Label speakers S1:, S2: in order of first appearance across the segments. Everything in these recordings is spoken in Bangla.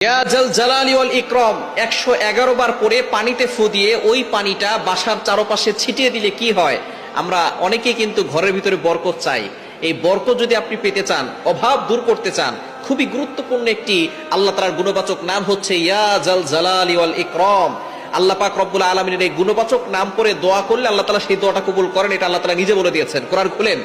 S1: ইয়া জাল জালালি ওয়াল ইকরাম 111 বার পরে পানিতে ফু দিয়ে ওই পানিটা বাসার চারপাশে ছিটিয়ে দিলে কি হয়? আমরা অনেকেই কিন্তু ঘরের ভিতরে বরকত চাই। এই বরকত যদি আপনি পেতে চান, অভাব দূর করতে চান, খুবই গুরুত্বপূর্ণ একটি আল্লাহ তাআলার গুণবাচক নাম হচ্ছে ইয়া জাল জালালি ওয়াল ইকরাম। আল্লাহ পাক রব্বুল আলামিনের এই গুণবাচক নাম করে দোয়া করলে আল্লাহ তাআলা সেই দোয়াটা কবুল করেন। এটা আল্লাহ তাআলা নিজে বলে দিয়েছেন। কোরআন খুলেন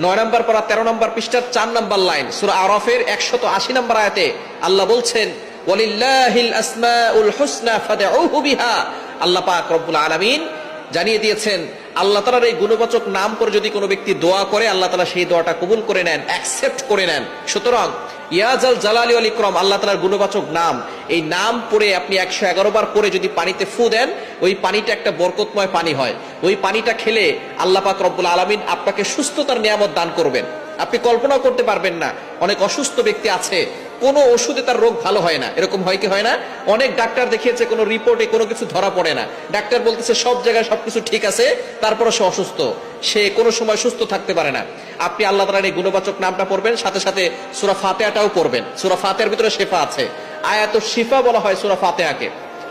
S1: 9 নম্বর পারা 13 নম্বর পৃষ্ঠার 4 নম্বর লাইন, সূরা আরাফের 180 নম্বর আয়াতে আল্লাহ বলছেন ওয়ালিল্লাহিল আসমাউল হুসনা ফাদউহু বিহা। আল্লাহ পাক রব্বুল আলামিন জানিয়ে দিয়েছেন আল্লাহ তাআলার এই গুণবাচক নাম করে যদি কোনো ব্যক্তি দোয়া করে আল্লাহ তাআলা সেই দোয়াটা কবুল করে নেন, অ্যাকসেপ্ট করে নেন। সুতরাং ইয়া জাল জালালি ওয়াল ইকরাম আল্লাহ তাআলার গুণবাচক নাম, এই নাম পড়ে আপনি 111 বার পরে যদি পানিতে ফু দেন, ওই পানিটা একটা বরকতময় পানি হয়। ওই পানিটা খেলে আল্লাহ পাক রব্বুল আলামিন আপনাকে সুস্থতার নিয়ামত দান করবেন। আপনি কল্পনা করতে পারবেন না, অনেক অসুস্থ ব্যক্তি আছে, কোনো ওষুধে তার রোগ ভালো হয় না। এরকম হয় কি হয় না? অনেক ডাক্তার দেখিয়েছে, কোনো রিপোর্টে কোনো কিছু ধরা পড়ে না। ডাক্তার বলতেছে সব জায়গায় সবকিছু ঠিক আছে, তারপরে সে অসুস্থ, সে কোনো সময় সুস্থ থাকতে পারে না। আপনি আল্লাহ তাআলার এই গুণবাচক নামটা পড়বেন, সাথে সাথে সূরা ফাতিহাটাও পড়বেন। সূরা ফাতিহার ভিতরে শিফা আছে, আয়াতুশ শিফা বলা হয় সূরা ফাতিহাকে।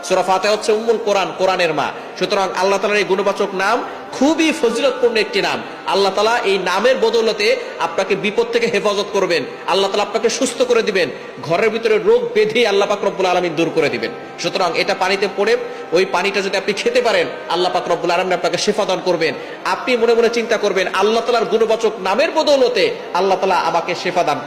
S1: সূরা ফাতিহা হচ্ছে উম্মুল কোরআন, কোরআনের মা। সুতরাং আল্লাহ তাআলার এই গুণবাচক নাম খুবই ফজিলতপূর্ণ একটি নাম। আল্লাহ তাআলা এই নামের বদৌলতে আপনাকে বিপদ থেকে হেফাজত করবেন, আল্লাহ তাআলা আপনাকে সুস্থ করে দিবেন, ঘরের ভিতরে রোগ ব্যাধি আল্লাহ পাক রব্বুল আলামিন দূর করে দিবেন। সুতরাং এটা পানিতে পড়ে ওই পানিটা যদি আপনি খেতে পারেন, আল্লাহ পাক রব্বুল আলামিন আপনাকে শিফা দান করবেন। আপনি মনে মনে চিন্তা করবেন আল্লাহ তাআলার গুণবাচক নামের বদৌলতে আল্লাহ তাআলা আমাকে শিফা দান